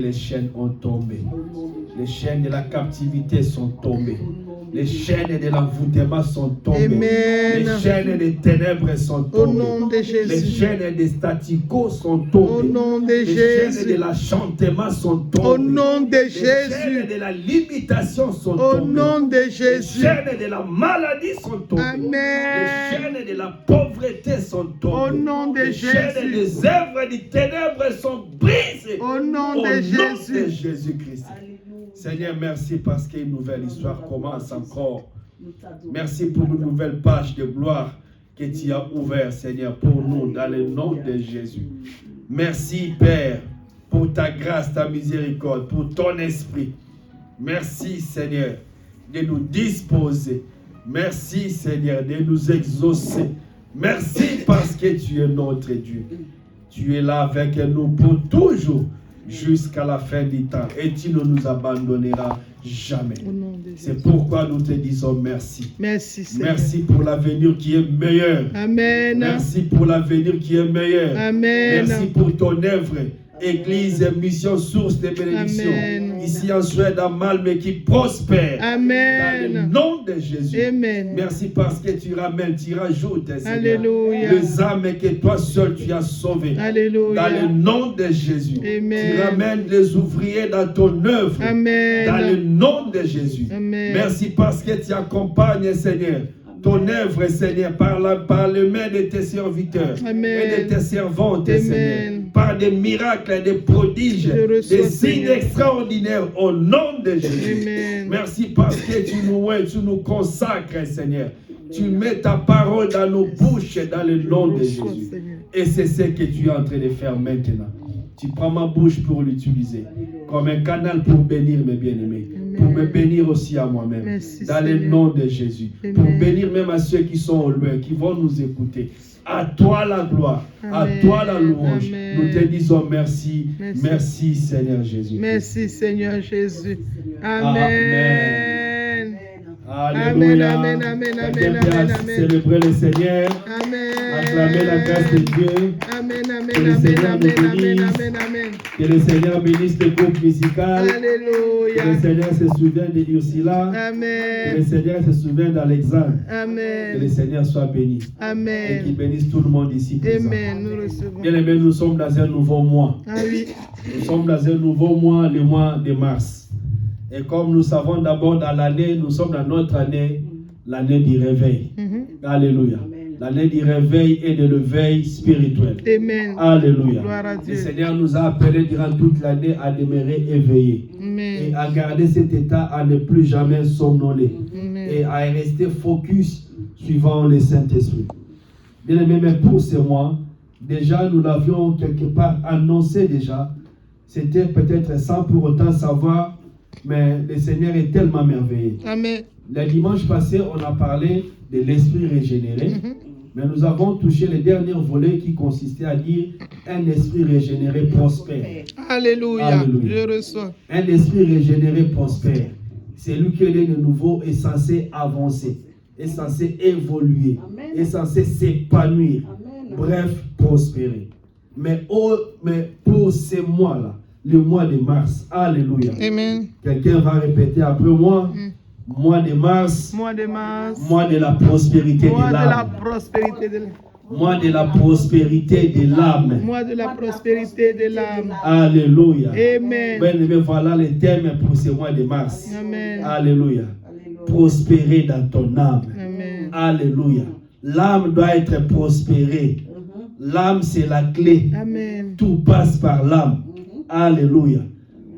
Les chaînes ont tombé. Les chaînes de la captivité sont tombées. Les chaînes de l'envoûtement sont tombées. Amen. Les chaînes des ténèbres sont tombées. Au nom de Jésus. Les chaînes des staticos sont tombées. Au nom de les Jésus. chaînes de l'enchantement sont tombées. Au nom de les Jésus. chaînes de la limitation sont Au tombées. nom de Jésus. Les chaînes de la maladie sont tombées. Amen. Les chaînes de la pauvreté sont tombées. Au nom de les chaînes Jésus. des œuvres des ténèbres sont brisées. Au nom de Jésus-Christ. Seigneur, merci parce qu'une nouvelle histoire commence encore. Merci pour une nouvelle page de gloire que tu as ouverte, Seigneur, pour nous, dans le nom de Jésus. Merci, Père, pour ta grâce, ta miséricorde, pour ton esprit. Merci, Seigneur, de nous disposer. Merci, Seigneur, de nous exaucer. Merci parce que tu es notre Dieu. Tu es là avec nous pour toujours, jusqu'à la fin du temps. Et tu ne nous abandonneras jamais. C'est pourquoi nous te disons merci. Merci, Seigneur. Merci pour l'avenir qui est meilleur. Amen. Merci pour l'avenir qui est meilleur. Amen. Merci pour ton œuvre. Église, mission, source de bénédiction. Amen. Ici en Suède, à Malmö, qui prospère. Amen. Dans le nom de Jésus. Amen. Merci parce que tu ramènes, tu rajoutes, Seigneur, Alléluia. les âmes que toi seul tu as sauvées. Alléluia. Dans le nom de Jésus. Amen. Tu ramènes les ouvriers dans ton œuvre. Amen. Dans le nom de Jésus. Amen. Merci parce que tu accompagnes, Seigneur, ton œuvre, Seigneur, par les mains de tes serviteurs. Amen. Et de tes servantes, Amen. Seigneur. Par des miracles, des prodiges, des signes Seigneur. extraordinaires au nom de Jésus. Amen. Merci parce que tu nous consacres, Seigneur. Tu mets ta parole dans nos bouches dans le nom de Jésus. Seigneur. Et c'est ce que tu es en train de faire maintenant. Tu prends ma bouche pour l'utiliser comme un canal pour bénir mes bien-aimés. Pour me bénir aussi à moi-même. Merci, Dans le Seigneur. nom de Jésus. Amen. Pour bénir même à ceux qui sont au loin, qui vont nous écouter. À toi la gloire. À Amen. toi la louange. Amen. Nous te disons merci. Merci. Merci Seigneur Jésus. Merci, Seigneur Jésus. Amen. Amen. Alléluia. Amen, amen, amen, Quelqu'un amen, peut amen. célébrer le Seigneur. Amen. Acclamer la grâce de Dieu. Amen, amen, Que le amen, Seigneur nous amen, amen, bénisse. amen, amen. Que le Seigneur bénisse le groupe musical. Que Alléluia. le Seigneur se souvienne de Ursula. Que le Amen. Seigneur se souvienne d'Alexandre. Que le Amen. Seigneur soit béni. Et qu'il Amen. bénisse tout le monde ici présent. Amen. Nous recevons. Bien aimés, nous sommes dans un nouveau mois. Ah oui. Nous sommes dans un nouveau mois, le mois de mars. Et comme nous savons d'abord dans l'année, nous sommes dans notre année, l'année du réveil. Mhm. Alléluia. L'année du réveil et de l'éveil spirituel. Amen. Alléluia. Gloire à Le Dieu. Seigneur nous a appelés durant toute l'année à demeurer éveillés. Et Amen. à garder cet état, à ne plus jamais somnoler. Et Amen. à rester focus suivant le Saint-Esprit. Bien aimé, mais pour ce mois, déjà nous l'avions quelque part annoncé déjà. C'était peut-être sans pour autant savoir, mais le Seigneur est tellement merveilleux. Amen. Le dimanche passé, on a parlé de l'esprit régénéré, Mhm. mais nous avons touché le dernier volet qui consistait à dire un esprit régénéré prospère. Alléluia. Alléluia. Je reçois. Un esprit régénéré prospère. C'est lui qui est né de nouveau, est censé avancer, est censé évoluer, est censé s'épanouir. Bref, prospérer. Mais pour ces mois-là, le mois de mars, alléluia. Amen. Quelqu'un va répéter après moi. Mm. Mois de mars, Mois de mars. mois de la prospérité Mois de de la l'âme. prospérité de l'âme. Mois de la prospérité de l'âme. Mois de la prospérité de l'âme. Alléluia. Amen. Bien aimé, voilà les thèmes pour ce mois de mars. Amen. Alléluia. Prospérer dans ton âme. Amen. Alléluia. L'âme doit être prospérée. L'âme, c'est la clé. Amen. Tout passe par l'âme. Alléluia.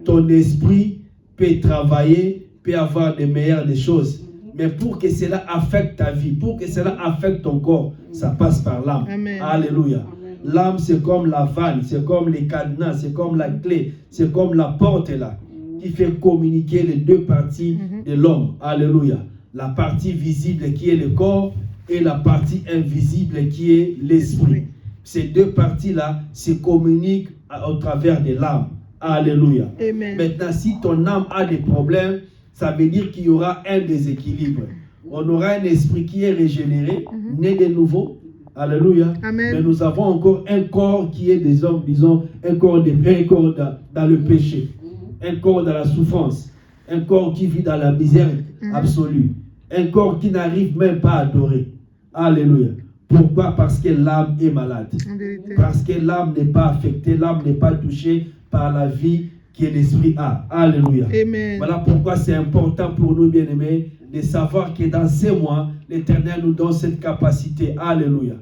Ton esprit peut travailler, peut avoir des meilleures des choses. Mais pour que cela affecte ta vie, pour que cela affecte ton corps, ça passe par l'âme. Amen. Alléluia. L'âme, c'est comme la vanne, c'est comme les cadenas, c'est comme la clé, c'est comme la porte là, qui fait communiquer les deux parties de l'homme. Alléluia. La partie visible qui est le corps et la partie invisible qui est l'esprit. Ces deux parties-là se communiquent au travers de l'âme. Alléluia. Amen. Maintenant, si ton âme a des problèmes, ça veut dire qu'il y aura un déséquilibre. On aura un esprit qui est régénéré, né de nouveau, Alléluia. Amen. Mais nous avons encore un corps qui est, disons, un corps dans le péché, un corps dans la souffrance, un corps qui vit dans la misère absolue, un corps qui n'arrive même pas à adorer. Alléluia. Pourquoi? Parce que l'âme est malade. Parce que l'âme n'est pas affectée, l'âme n'est pas touchée par la vie que l'esprit a. Alléluia. Amen. Voilà pourquoi c'est important pour nous, bien-aimés, de savoir que dans ces mois, l'Éternel nous donne cette capacité. Alléluia.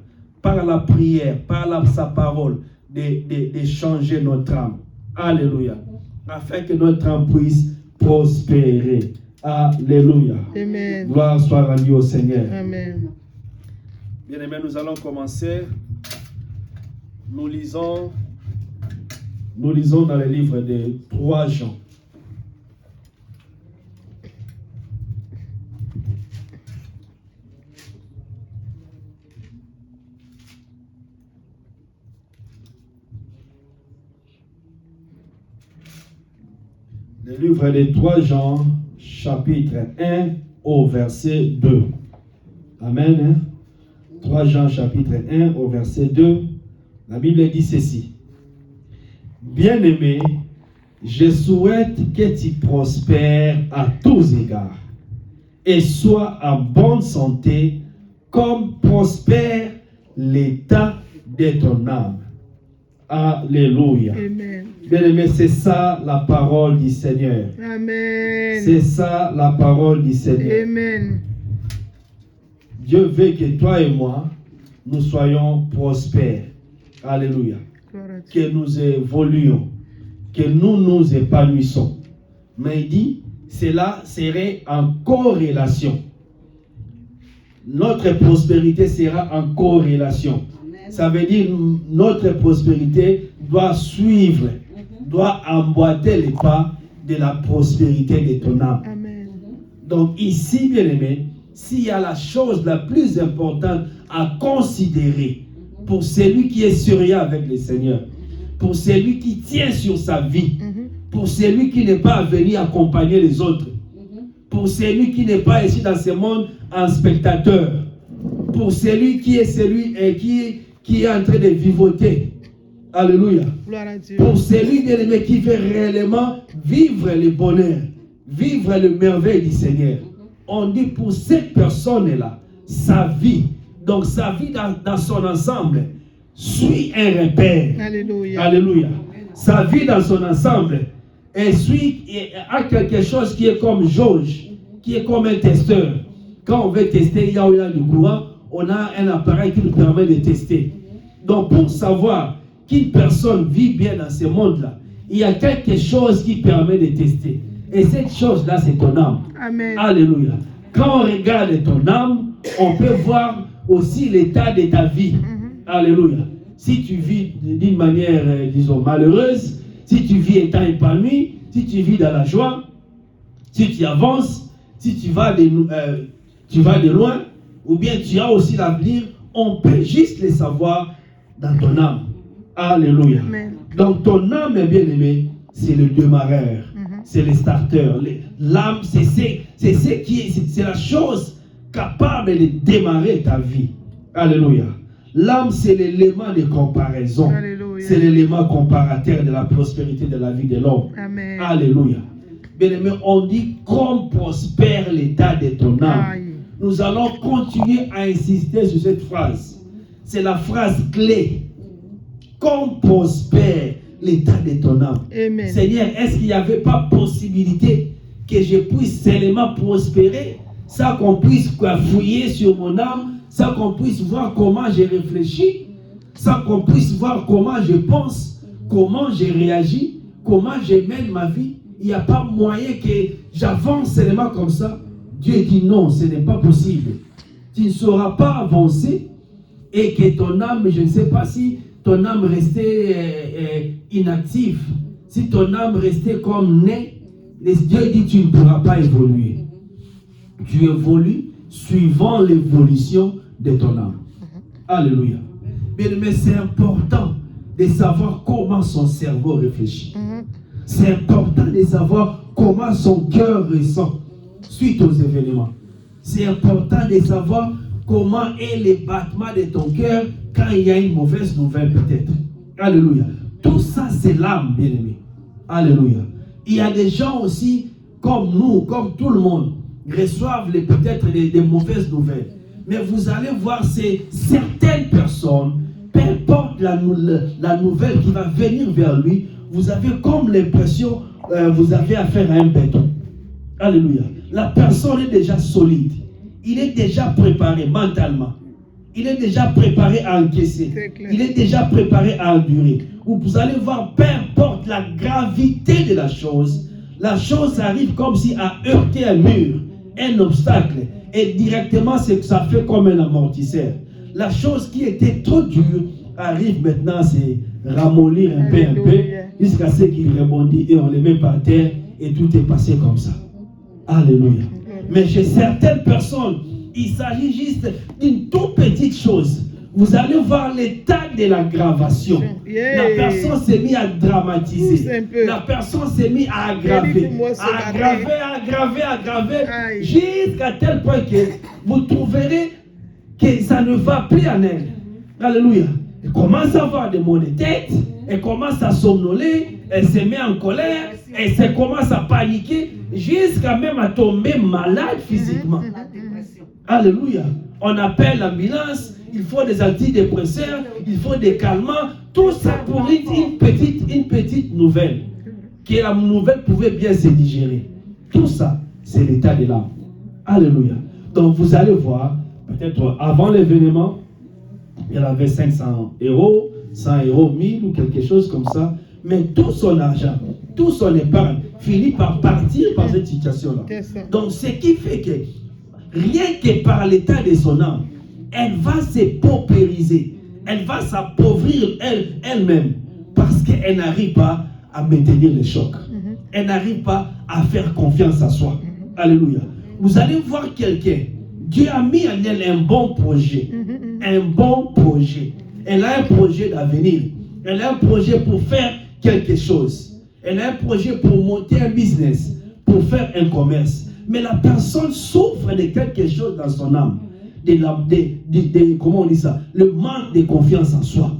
Par la prière, par sa parole, de changer notre âme. Alléluia. Afin que notre âme puisse prospérer. Alléluia. Amen. Gloire soit rendue au Seigneur. Amen. Bien-aimés, nous allons commencer. Nous lisons dans le livre de 3 Jean. Le livre de 3 Jean, chapitre 1 au verset 2. Amen. 3 Jean, chapitre 1 au verset 2. La Bible dit ceci. Bien-aimé, je souhaite que tu prospères à tous égards et sois en bonne santé comme prospère l'état de ton âme. Alléluia. Amen. Bien-aimé, c'est ça la parole du Seigneur. Amen. C'est ça la parole du Seigneur. Amen. Dieu veut que toi et moi, nous soyons prospères. Alléluia. Que nous évoluions, que nous nous épanouissons. Mais il dit, cela serait en corrélation. Notre prospérité sera en corrélation. Ça veut dire notre prospérité doit suivre, doit emboîter les pas de la prospérité de ton âme. Amen. Donc ici, bien-aimé, s'il y a la chose la plus importante à considérer pour celui qui est sérieux avec le Seigneur, pour celui qui tient sur sa vie, pour celui qui n'est pas venu accompagner les autres, pour celui qui n'est pas ici dans ce monde en spectateur, pour celui qui est qui est en train de vivoter. Alléluia. Pour celui bien-aimé qui veut réellement vivre le bonheur, vivre le merveille du Seigneur. On dit pour cette personne-là, sa vie, donc sa vie dans son ensemble, suit un repère. Alléluia. Alléluia. Sa vie dans son ensemble a quelque chose qui est comme jauge, qui est comme un testeur. Quand on veut tester, il y a du courant, on a un appareil qui nous permet de tester. Donc pour savoir qu'une personne vit bien dans ce monde-là, il y a quelque chose qui permet de tester. Et cette chose-là, c'est ton âme. Amen. Alléluia. Quand on regarde ton âme, on peut voir aussi l'état de ta vie. Alléluia. Si tu vis d'une manière, disons, malheureuse, si tu vis étant épanoui, si tu vis dans la joie, si tu avances, si tu vas de loin, ou bien tu as aussi l'avenir, on peut juste le savoir dans ton âme. Alléluia. Amen. Donc ton âme, bien-aimé, c'est le démarreur, c'est le starter. L'âme, c'est la chose capable de démarrer ta vie. Alléluia. L'âme, c'est l'élément de comparaison. Alléluia. C'est l'élément comparateur de la prospérité de la vie de l'homme. Amen. Alléluia. Bien-aimé, on dit comme prospère l'état de ton âme. Aïe. Nous allons continuer à insister sur cette phrase. C'est la phrase clé. Comme prospère l'état de ton âme. Amen. Seigneur, est-ce qu'il n'y avait pas possibilité que je puisse seulement prospérer, sans qu'on puisse fouiller sur mon âme, sans qu'on puisse voir comment je réfléchis, sans qu'on puisse voir comment je pense, comment je réagis, comment je mène ma vie? Il n'y a pas moyen que j'avance seulement comme ça. Dieu dit non, ce n'est pas possible. Tu ne sauras pas avancer et que ton âme, je ne sais pas si ton âme restait inactive, si ton âme restait comme née, Dieu dit tu ne pourras pas évoluer. Tu évolues suivant l'évolution de ton âme. Alléluia. Mais c'est important de savoir comment son cerveau réfléchit. C'est important de savoir comment son cœur ressent suite aux événements. C'est important de savoir comment est les battements de ton cœur quand il y a une mauvaise nouvelle peut-être. Alléluia. Tout ça, c'est l'âme, bien-aimé. Alléluia. Il y a des gens aussi, comme nous, comme tout le monde, reçoivent peut-être des mauvaises nouvelles. Mais vous allez voir, c'est certaines personnes, peu importe la nouvelle qui va venir vers lui, vous avez comme l'impression, vous avez affaire à un béton. Alléluia. La personne est déjà solide. Il est déjà préparé mentalement. Il est déjà préparé à encaisser. Il est déjà préparé à endurer. Vous allez voir, peu importe la gravité de la chose arrive comme si à heurter un mur, un obstacle. Et directement, que ça fait comme un amortisseur. La chose qui était trop dure arrive maintenant, c'est ramollir un peu, jusqu'à ce qu'il rebondit et on les met par terre et tout est passé comme ça. Alléluia. Mais chez certaines personnes, il s'agit juste d'une toute petite chose. Vous allez voir l'état de l'aggravation. La personne s'est mise à dramatiser. La personne s'est mise à aggraver. Aggraver. Jusqu'à tel point que vous trouverez que ça ne va plus en elle. Alléluia. Elle commence à avoir des maux de tête. Elle commence à somnoler. Elle se met en colère. Elle se commence à paniquer. Jusqu'à même à tomber malade physiquement. Alléluia. On appelle l'ambulance. Il faut des antidépresseurs. Il faut des calmants. Tout ça pour une petite nouvelle. Que la nouvelle pouvait bien se digérer. Tout ça, c'est l'état de l'âme. Alléluia. Donc vous allez voir, peut-être avant l'événement, il avait 500 euros, 100 euros, 1000 ou quelque chose comme ça. Mais tout son argent, tout son épargne finit par partir par cette situation-là. Donc ce qui fait que rien que par l'état de son âme, elle va se paupériser. Elle va s'appauvrir elle-même parce qu'elle n'arrive pas à maintenir le choc. Elle n'arrive pas à faire confiance à soi. Alléluia. Vous allez voir quelqu'un. Dieu a mis en elle un bon projet. Un bon projet. Elle a un projet d'avenir. Elle a un projet pour faire quelque chose. Elle a un projet pour monter un business, pour faire un commerce. Mais la personne souffre de quelque chose dans son âme. Comment on dit ça? Le manque de confiance en soi.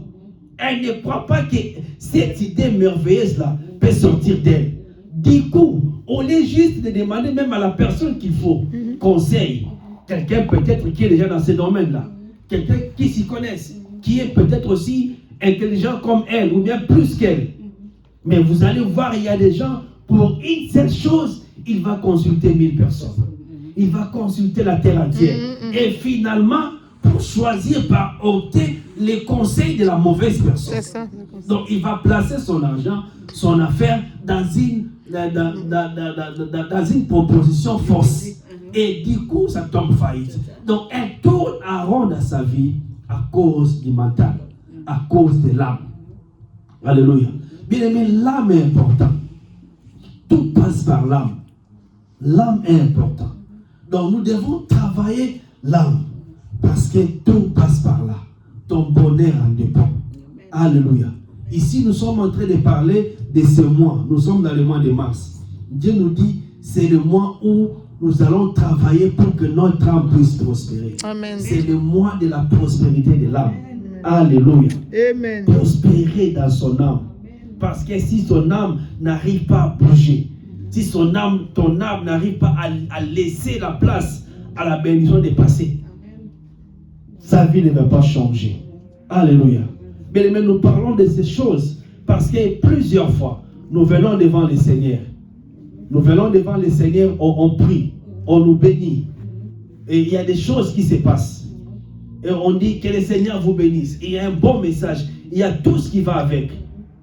Elle ne croit pas que cette idée merveilleuse-là peut sortir d'elle. Du coup, on est juste de demander même à la personne qu'il faut conseil. Quelqu'un peut-être qui est déjà dans ce domaine-là. Quelqu'un qui s'y connaisse, qui est peut-être aussi intelligent comme elle, ou bien plus qu'elle. Mais vous allez voir, il y a des gens, pour une seule chose, il va consulter 1000 personnes. Il va consulter la terre entière. Et finalement, pour choisir, par opter les conseils de la mauvaise personne. C'est ça. Donc, il va placer son argent, son affaire dans une proposition fausse. Et du coup, ça tombe faillite. Donc, elle tourne en rond dans sa vie à cause du mental, à cause de l'âme. Alléluia. Bien aimé, l'âme est importante. Tout passe par l'âme. L'âme est importante. Donc, nous devons travailler l'âme. Parce que tout passe par là. Ton bonheur en dépend. Alléluia. Ici, nous sommes en train de parler de ce mois. Nous sommes dans le mois de mars. Dieu nous dit, c'est le mois où nous allons travailler pour que notre âme puisse prospérer. Amen. C'est le mois de la prospérité de l'âme. Alléluia. Amen. Prospérer dans son âme. Parce que si son âme n'arrive pas à bouger, si ton âme n'arrive pas à laisser la place à la bénédiction de passer, sa vie ne va pas changer. Alléluia. Mais nous parlons de ces choses parce que plusieurs fois, nous venons devant le Seigneur. Nous venons devant le Seigneur, on prie, on nous bénit. Et il y a des choses qui se passent. Et on dit que le Seigneur vous bénisse. Il y a un bon message. Il y a tout ce qui va avec.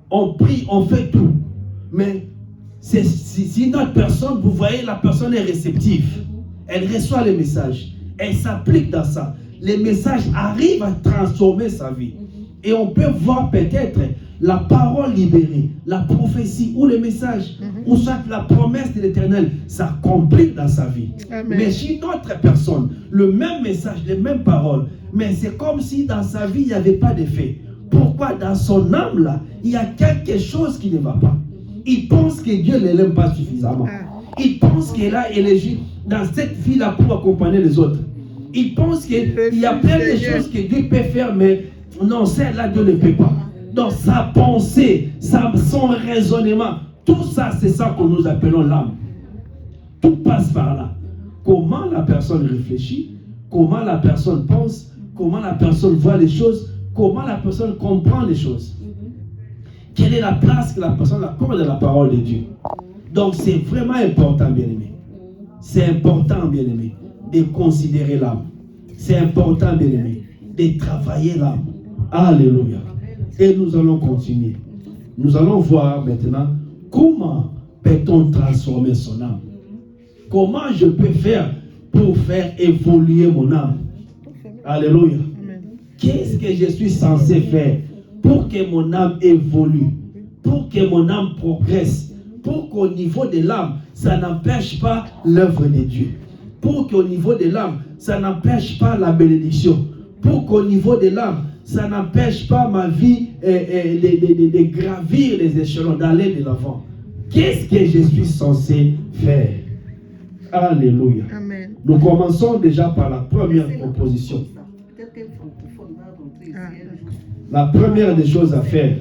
On prie, on fait tout. Mais si notre personne, vous voyez, la personne est réceptive. Elle reçoit le message. Elle s'applique dans ça. Les messages arrivent à transformer sa vie. Et on peut voir peut-être la parole libérée, la prophétie ou le message, ou soit la promesse de l'Éternel s'accomplit dans sa vie. Amen. Mais chez notre personne, le même message, les mêmes paroles, mais c'est comme si dans sa vie, il n'y avait pas d'effet. Pourquoi? Dans son âme, là, il y a quelque chose qui ne va pas. Il pense que Dieu ne l'aime pas suffisamment. Il pense qu'il a élevé dans cette vie-là pour accompagner les autres. Il pense qu'il y a plein de choses que Dieu peut faire, mais non, celle-là, Dieu ne peut pas. Donc sa pensée, son raisonnement, tout ça, c'est ça que nous appelons l'âme. Tout passe par là. Comment la personne réfléchit, comment la personne pense, comment la personne voit les choses, comment la personne comprend les choses. Quelle est la place que la personne accorde à la parole de Dieu. Donc c'est vraiment important, bien-aimé. C'est important, bien-aimé, de considérer l'âme. C'est important, bien-aimé, de travailler l'âme. Alléluia. Et nous allons continuer. Nous allons voir maintenant comment peut-on transformer son âme. Comment je peux faire pour faire évoluer mon âme. Alléluia. Qu'est-ce que je suis censé faire pour que mon âme évolue, pour que mon âme progresse, pour qu'au niveau de l'âme, ça n'empêche pas l'œuvre de Dieu. Pour qu'au niveau de l'âme, ça n'empêche pas la bénédiction. Pour qu'au niveau de l'âme, ça n'empêche pas ma vie de gravir les échelons, d'aller de l'avant. Qu'est-ce que je suis censé faire? Alléluia. Amen. Nous commençons déjà par la première proposition. La première des choses à faire,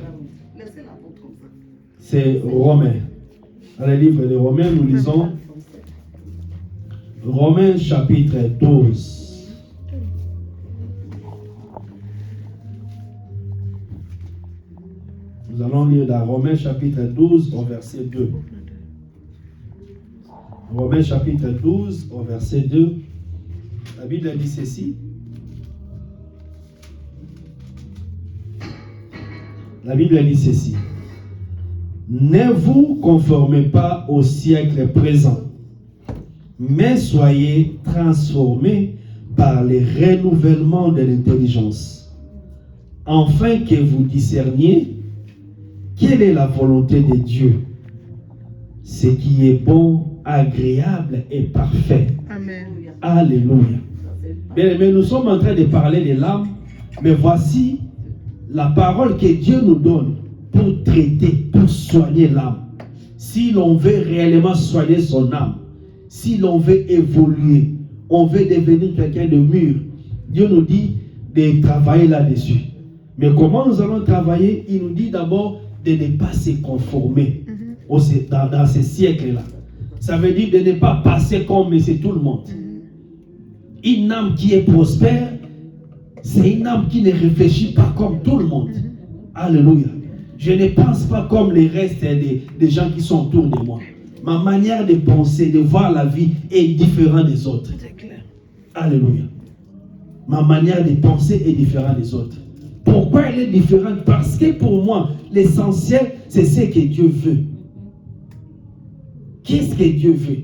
c'est Romains. Dans le livre de Romains, nous lisons Romains chapitre 12. Nous allons lire dans Romains chapitre 12 au verset 2. Romains chapitre 12 au verset 2. La Bible dit ceci. La Bible dit ceci. Ne vous conformez pas au siècle présent, mais soyez transformés par le renouvellement de l'intelligence, afin que vous discerniez quelle est la volonté de Dieu, ce qui est bon, agréable et parfait. Amen. Alléluia. Bien, mais nous sommes en train de parler de l'âme, mais voici la parole que Dieu nous donne pour traiter, pour soigner l'âme. Si l'on veut réellement soigner son âme, si l'on veut évoluer, on veut devenir quelqu'un de mûr, Dieu nous dit de travailler là-dessus. Mais comment nous allons travailler? Il nous dit d'abord de ne pas se conformer dans ces siècles-là. Ça veut dire de ne pas passer comme c'est tout le monde. Une âme qui est prospère, c'est une âme qui ne réfléchit pas comme tout le monde. Alléluia. Je ne pense pas comme les restes des gens qui sont autour de moi. Ma manière de penser, de voir la vie est différente des autres. Alléluia. Ma manière de penser est différente des autres. Pourquoi elle est différente? Parce que pour moi, l'essentiel, c'est ce que Dieu veut. Qu'est-ce que Dieu veut?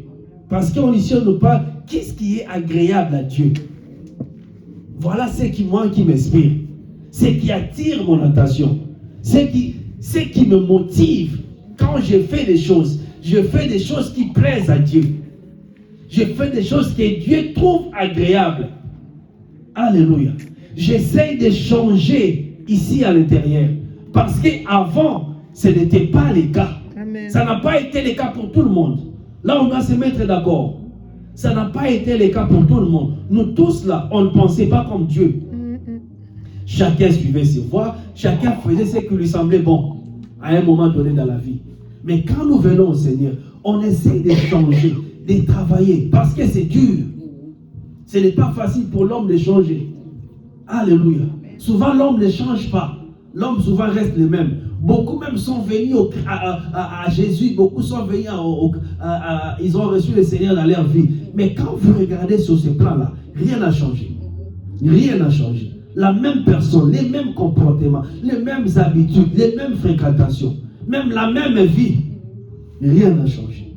Parce qu'on ici, on nous parle, qu'est-ce qui est agréable à Dieu? Voilà ce qui m'inspire. Ce qui attire mon attention. Ce qui me motive. Quand je fais des choses, je fais des choses qui plaisent à Dieu. Je fais des choses que Dieu trouve agréables. Alléluia. J'essaie de changer ici à l'intérieur. Parce qu'avant, ce n'était pas le cas. Amen. Ça n'a pas été le cas pour tout le monde. Là, on doit se mettre d'accord. Ça n'a pas été le cas pour tout le monde. Nous tous là, on ne pensait pas comme Dieu. Chacun suivait ses voies, chacun faisait ce qui lui semblait bon à un moment donné dans la vie. Mais quand nous venons au Seigneur, on essaie de changer, de travailler, parce que c'est dur. Ce n'est pas facile pour l'homme de changer. Alléluia. Souvent l'homme ne change pas. L'homme souvent reste le même. Beaucoup même sont venus à Jésus, beaucoup sont venus, ils ont reçu le Seigneur dans leur vie. Mais quand vous regardez sur ce plan-là, rien n'a changé. Rien n'a changé. La même personne, les mêmes comportements, les mêmes habitudes, les mêmes fréquentations, même la même vie, rien n'a changé.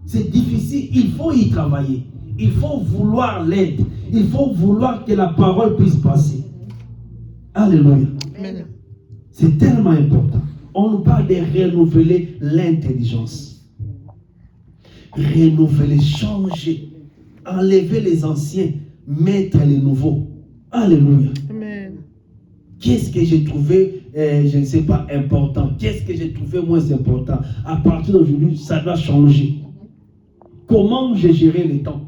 C'est difficile, il faut y travailler. Il faut vouloir l'aide. Il faut vouloir que la parole puisse passer. Alléluia. Amen. C'est tellement important. On nous parle de renouveler l'intelligence. Renouveler, changer, enlever les anciens, mettre les nouveaux. Alléluia. Amen. Qu'est-ce que j'ai trouvé, je ne sais pas, important? Qu'est-ce que j'ai trouvé moins important? À partir d'aujourd'hui, ça doit changer. Comment j'ai géré le temps?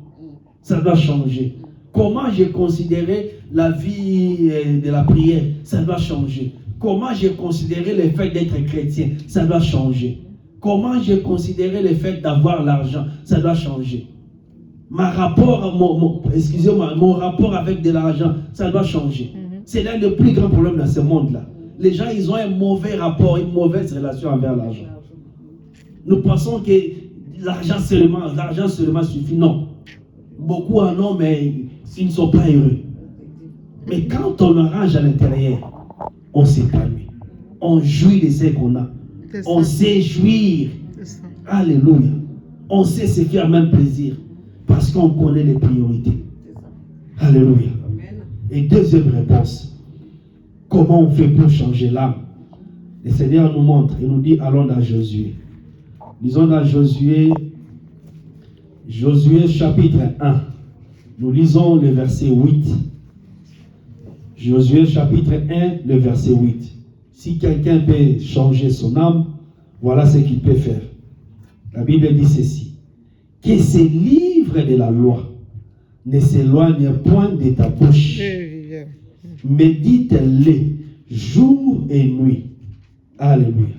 Ça doit changer. Comment j'ai considéré la vie de la prière, ça doit changer. Comment j'ai considéré le fait d'être chrétien, ça doit changer. Comment j'ai considéré le fait d'avoir l'argent, ça doit changer. Mon rapport avec de l'argent, ça doit changer. C'est l'un des plus grands problèmes dans ce monde-là. Les gens, ils ont un mauvais rapport, une mauvaise relation avec l'argent. Nous pensons que l'argent seulement suffit. Non. Beaucoup en ont, mais ils ne sont pas heureux. Mais quand on arrange à l'intérieur, on s'épanouit. On jouit de ce qu'on a. On sait jouir. Alléluia. On sait se faire même plaisir. Parce qu'on connaît les priorités. Alléluia. Et deuxième réponse. Comment on fait pour changer l'âme? Le Seigneur nous montre. Il nous dit, allons dans Josué. Lisons dans Josué chapitre 1. Nous lisons le verset 8. Josué chapitre 1, le verset 8. Si quelqu'un peut changer son âme, voilà ce qu'il peut faire. La Bible dit ceci. Que ces livres de la loi ne s'éloignent point de ta bouche. Médite-les jour et nuit. Alléluia.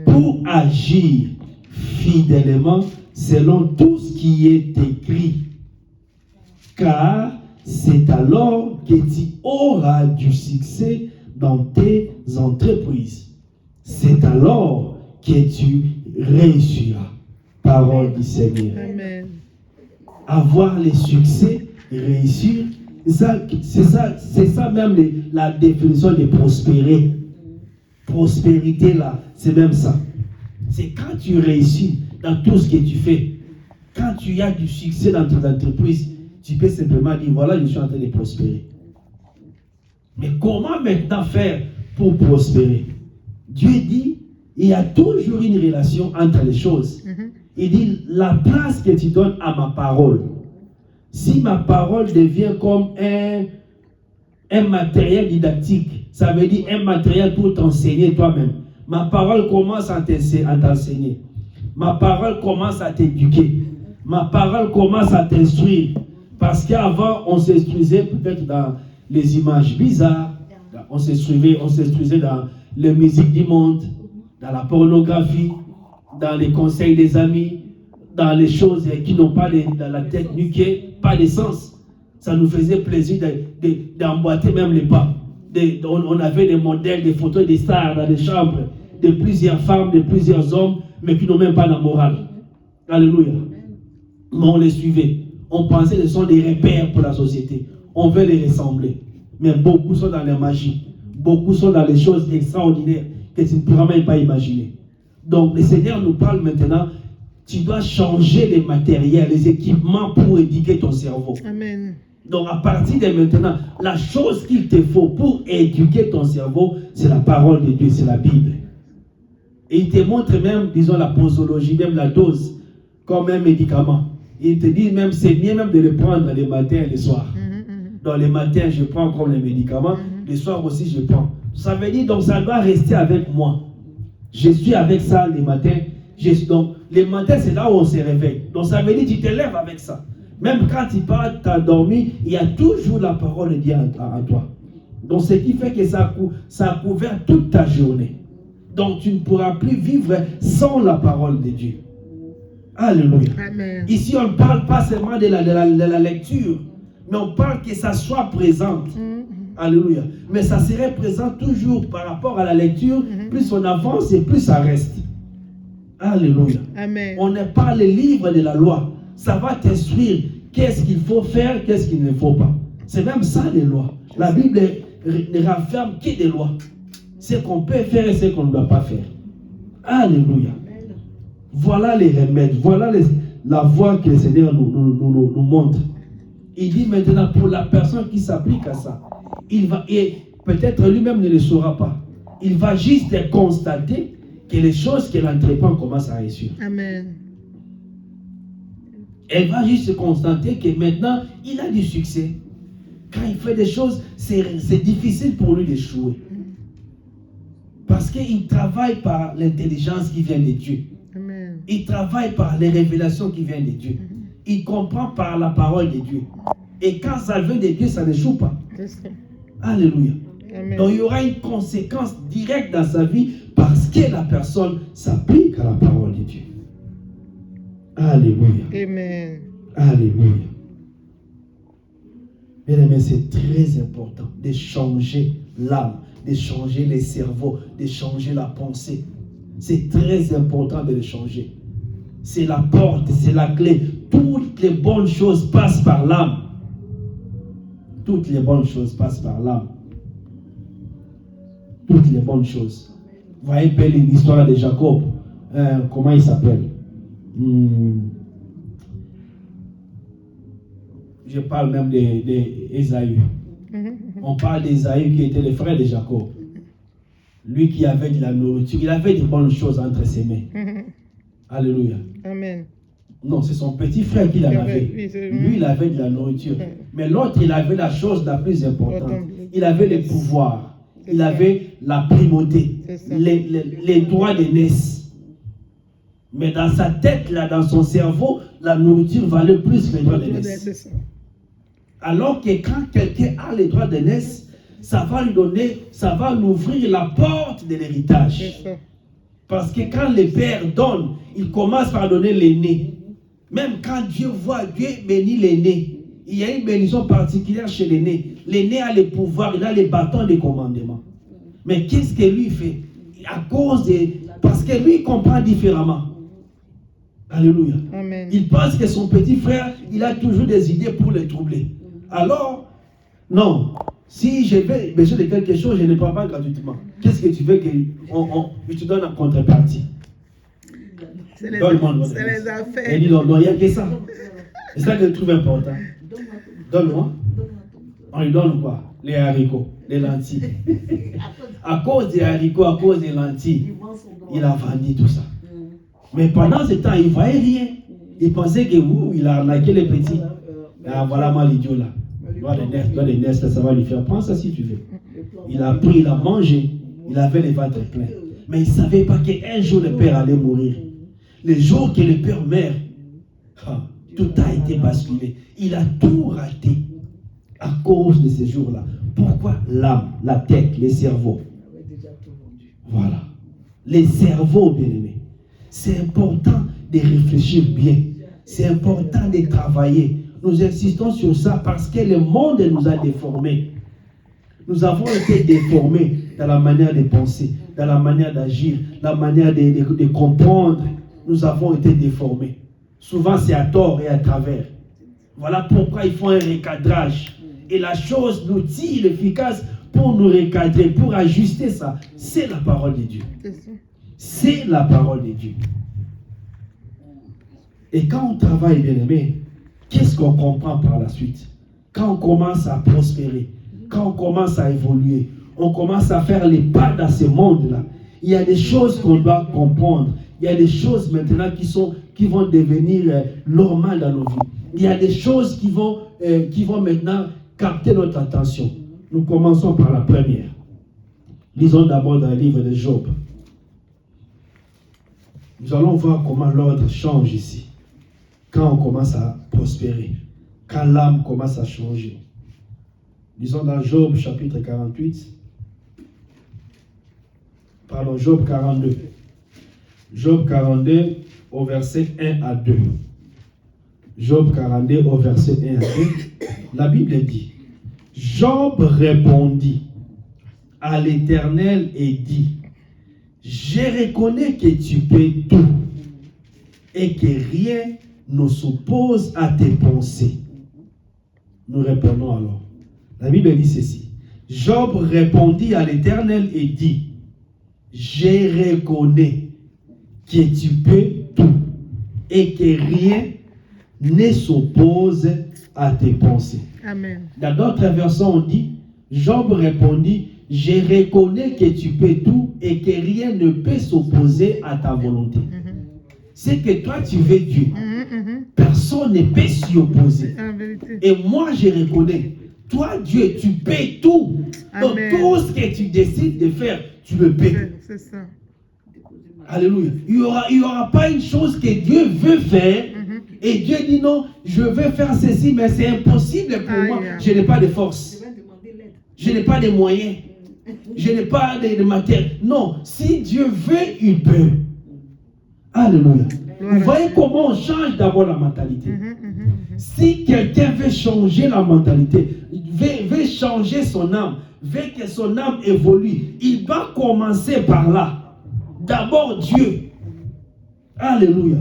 Pour agir fidèlement selon tout ce qui est écrit. Car c'est alors que tu auras du succès dans tes entreprises. C'est alors que tu réussiras. Parole du Seigneur. Amen. Avoir le succès, réussir, c'est ça même la définition de prospérer. Prospérité là, c'est même ça. C'est quand tu réussis dans tout ce que tu fais. Quand tu as du succès dans ton entreprise, tu peux simplement dire, voilà, je suis en train de prospérer. Mais comment maintenant faire pour prospérer? Dieu dit, il y a toujours une relation entre les choses. Il dit, la place que tu donnes à ma parole. Si ma parole devient comme un matériel didactique, ça veut dire un matériel pour t'enseigner toi-même. Ma parole commence à t'enseigner. Ma parole commence à t'éduquer. Ma parole commence à t'instruire. Parce qu'avant, on s'instruisait peut-être dans les images bizarres. On s'instruisait dans les musiques du monde, dans la pornographie, dans les conseils des amis, dans les choses qui n'ont pas dans la tête nuquée, pas d'essence. Ça nous faisait plaisir d'emboîter même les pas. On avait des modèles, des photos des stars dans les chambres, de plusieurs femmes, de plusieurs hommes, mais qui n'ont même pas la morale. Alléluia. Mais on les suivait. On pensait que ce sont des repères pour la société. On veut les ressembler. Mais beaucoup sont dans la magie. Beaucoup sont dans les choses extraordinaires que tu ne pourras même pas imaginer. Donc le Seigneur nous parle maintenant. Tu dois changer les matériels, les équipements pour éduquer ton cerveau. Amen. Donc à partir de maintenant, la chose qu'il te faut pour éduquer ton cerveau, c'est la parole de Dieu, c'est la Bible. Et il te montre même, disons, la posologie, même la dose, comme un médicament. Il te dit même, c'est bien même de le prendre les matins et les soirs. Dans les matins, je prends comme les médicaments, les soirs aussi, je prends. Ça veut dire, donc ça doit rester avec moi. Je suis avec ça les matins. Donc, les matins, c'est là où on se réveille. Donc, ça veut dire que tu te lèves avec ça. Même quand tu pars, tu as dormi, il y a toujours la parole de Dieu en toi. Donc, ce qui fait que ça a couvert toute ta journée. Donc, tu ne pourras plus vivre sans la parole de Dieu. Alléluia. Amen. Ici, on ne parle pas seulement de la lecture, mais on parle que ça soit présent. Alléluia. Mais ça serait présent toujours par rapport à la lecture. Plus on avance et plus ça reste. Alléluia. Amen. On n'est pas le livre de la loi. Ça va t'instruire qu'est-ce qu'il faut faire, qu'est-ce qu'il ne faut pas. C'est même ça les lois. La Bible ne renferme que des lois. Ce qu'on peut faire et ce qu'on ne doit pas faire. Alléluia. Voilà les remèdes. Voilà la voie que le Seigneur nous montre. Il dit maintenant pour la personne qui s'applique à ça, il va, et peut-être lui-même ne le saura pas. Il va juste constater que les choses qu'il entreprend commencent à réussir. Amen. Elle va juste constater que maintenant, il a du succès. Quand il fait des choses, c'est difficile pour lui d'échouer. Parce qu'il travaille par l'intelligence qui vient de Dieu. Amen. Il travaille par les révélations qui viennent de Dieu. Il comprend par la parole de Dieu. Et quand ça vient de Dieu, ça n'échoue pas. C'est ça. Alléluia. Amen. Donc il y aura une conséquence directe dans sa vie parce que la personne s'applique à la parole de Dieu. Alléluia. Amen. Alléluia. Bien aimé, c'est très important de changer l'âme, de changer les cerveaux, de changer la pensée. C'est très important de le changer. C'est la porte, c'est la clé. Toutes les bonnes choses passent par l'âme. Toutes les bonnes choses passent par l'âme. Toutes les bonnes choses. Vous voyez l'histoire de Jacob. Comment il s'appelle? Je parle même d'Ésaü. On parle d'Ésaü qui était le frère de Jacob. Lui qui avait de la nourriture. Il avait de bonnes choses entre ses mains. Alléluia. Amen. Non, c'est son petit frère qui l'avait. Lui, il avait de la nourriture. Mais l'autre, il avait la chose la plus importante. Il avait le pouvoir. Il avait la primauté. Les droits d'aînesse. Mais dans sa tête, là, dans son cerveau, la nourriture valait plus que les droits d'aînesse. Alors que quand quelqu'un a les droits d'aînesse, ça va lui donner, ça va lui ouvrir la porte de l'héritage. Parce que quand le père donne, il commence par donner l'aîné. Même quand Dieu voit, Dieu bénit l'aîné. Il y a une bénédiction particulière chez l'aîné. L'aîné a le pouvoir, il a les bâtons de commandement. Mais qu'est-ce que lui fait? À cause de... Parce que lui, il comprend différemment. Alléluia. Amen. Il pense que son petit frère, il a toujours des idées pour le troubler. Alors, non. Si je vais besoin de quelque chose, je ne prends pas gratuitement. Qu'est-ce que tu veux que je te donne en contrepartie? C'est les affaires. Il dit non, il n'y a que ça. C'est ça que je trouve important. Donne-moi. On lui donne quoi? Les haricots, les lentilles. À cause des haricots, à cause des lentilles, il a vendu tout ça. Mais pendant ce temps, il ne voyait rien. Il pensait que il a arnaqué les petits. Ah, voilà moi l'idiot là. Doigt de nerfs, ça va lui faire. Prends ça si tu veux. Il a pris, il a mangé. Il avait les ventres pleins. Mais il ne savait pas qu'un jour le père allait mourir. Le jour que le père meurt, tout a été basculé. Il a tout raté à cause de ces jours-là. Pourquoi? L'âme, la tête, les cerveaux. Voilà. Les cerveaux, bien-aimés. C'est important de réfléchir bien. C'est important de travailler. Nous insistons sur ça parce que le monde nous a déformés. Nous avons été déformés dans la manière de penser, dans la manière d'agir, la manière de comprendre. Nous avons été déformés. Souvent, c'est à tort et à travers. Voilà pourquoi il faut un recadrage. Et la chose, l'outil efficace pour nous recadrer, pour ajuster ça, c'est la parole de Dieu. C'est la parole de Dieu. Et quand on travaille, bien aimé, qu'est-ce qu'on comprend par la suite? Quand on commence à prospérer, quand on commence à évoluer, on commence à faire les pas dans ce monde-là, il y a des choses qu'on doit comprendre. Il y a des choses maintenant qui vont devenir normales dans nos vies. Il y a des choses qui vont maintenant capter notre attention. Nous commençons par la première. Lisons d'abord dans le livre de Job. Nous allons voir comment l'ordre change ici. Quand on commence à prospérer, quand l'âme commence à changer. Lisons dans Job chapitre 48. Pardon, Job 42. Job 42 au verset 1 à 2. Job 42 au verset 1 à 2. La Bible dit, Job répondit à l'Éternel et dit, je reconnais que tu peux tout et que rien ne s'oppose à tes pensées. Nous répondons alors. La Bible dit ceci. Job répondit à l'Éternel et dit, je reconnais que tu peux tout et que rien ne s'oppose à tes pensées. Amen. Dans d'autres versions, on dit, Job répondit, je reconnais que tu peux tout et que rien ne peut s'opposer à ta volonté. C'est que toi, tu veux Dieu. Personne ne peut s'y opposer. Et moi, je reconnais, toi, Dieu, tu peux tout. Donc, tout ce que tu décides de faire, tu le peux. C'est ça. Alléluia. Il n'y aura pas une chose que Dieu veut faire Et Dieu dit non, je veux faire ceci, mais c'est impossible pour moi. Je n'ai pas de force. Je n'ai pas de moyens. Je n'ai pas de matière. Non, si Dieu veut, il peut. Alléluia. Vous voyez comment on change d'abord la mentalité. Si quelqu'un veut changer la mentalité, veut changer son âme, veut que son âme évolue, il va commencer par là. D'abord Dieu. Alléluia.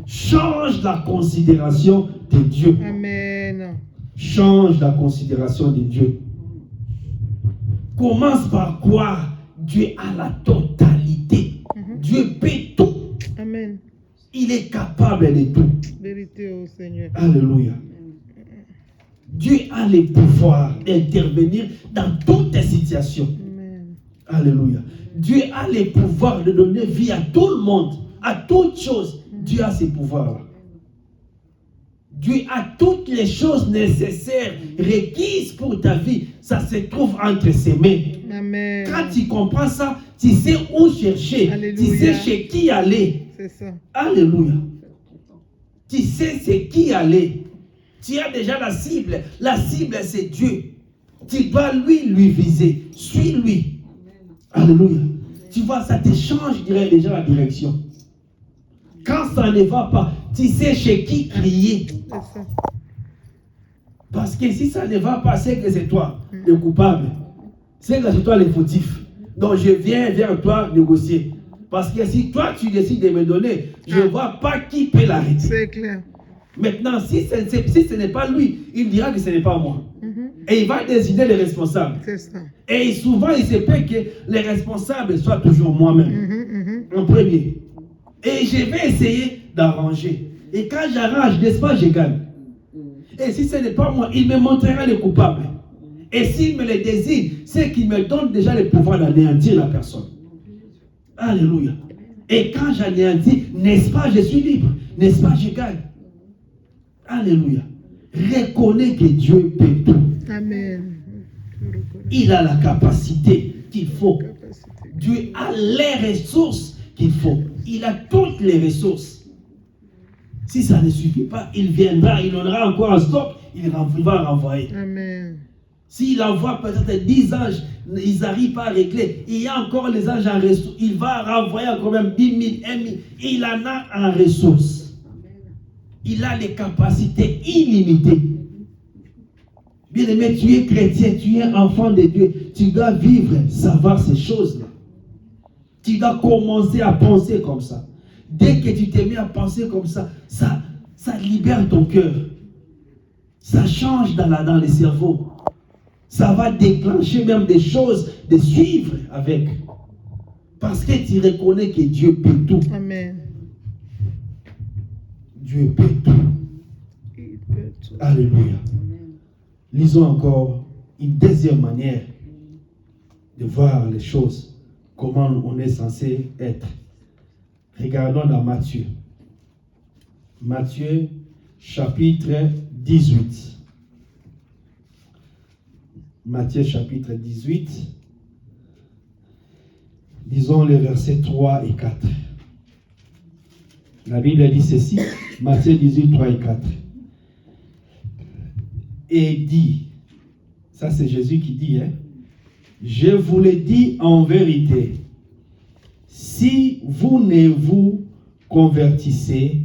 Change la considération de Dieu. Amen. Change la considération de Dieu. Commence par croire Dieu a la totalité. Dieu peut tout. Amen. Il est capable de tout. Vérité au Seigneur. Alléluia. Dieu a le pouvoir d'intervenir dans toutes les situations. Amen. Alléluia. Dieu a le pouvoir de donner vie à tout le monde, à toutes choses. Dieu a ces pouvoirs-là. Dieu a toutes les choses nécessaires, requises pour ta vie. Ça se trouve entre ses mains. Amen. Quand tu comprends ça, tu sais où chercher. Alléluia. Tu sais chez qui aller. C'est ça. Alléluia. Tu sais c'est qui aller. Tu as déjà la cible. La cible, c'est Dieu. Tu dois lui viser. Suis-lui. Alléluia. Tu vois, ça te change, je dirais, déjà la direction. Quand ça ne va pas, tu sais chez qui crier. C'est ça. Parce que si ça ne va pas, c'est que c'est toi le coupable. C'est que c'est toi le fautif. Donc je viens vers toi négocier. Parce que si toi tu décides de me donner, je ne vois pas qui peut l'arrêter. C'est clair. Maintenant, si ce n'est pas lui, il dira que ce n'est pas moi. Et il va désigner les responsables. C'est ça. Et souvent, il se peut que les responsables soient toujours moi-même. En premier. Et je vais essayer d'arranger. Et quand j'arrange, n'est-ce pas, je gagne. Et si ce n'est pas moi, il me montrera le coupable. Et s'il me le désigne, c'est qu'il me donne déjà le pouvoir d'anéantir la personne. Alléluia. Et quand j'anéantis, n'est-ce pas, je suis libre. N'est-ce pas, je gagne. Alléluia. Reconnais que Dieu peut tout. Amen. Il a la capacité qu'il faut. Dieu a les ressources qu'il faut. Il a toutes les ressources. Si ça ne suffit pas, il viendra, il en aura encore un stock, il va renvoyer. Amen. S'il envoie peut-être 10 anges, ils n'arrivent pas à régler. Il y a encore les anges en ressources. Il va renvoyer encore même 10 000, 1 000. Il en a en ressources. Il a les capacités illimitées. Bien aimé, tu es chrétien, tu es enfant de Dieu. Tu dois vivre, savoir ces choses-là. Tu dois commencer à penser comme ça. Dès que tu te mets à penser comme ça, ça libère ton cœur. Ça change dans le cerveau. Ça va déclencher même des choses de suivre avec. Parce que tu reconnais que Dieu peut tout. Amen. Dieu peut tout. Alléluia. Lisons encore une deuxième manière de voir les choses. Comment on est censé être. Regardons dans Matthieu. Matthieu chapitre 18. Matthieu chapitre 18. Lisons les versets 3 et 4. La Bible dit ceci, Matthieu 18, 3 et 4. Et dit, ça c'est Jésus qui dit, je vous le dis en vérité, si vous ne vous convertissez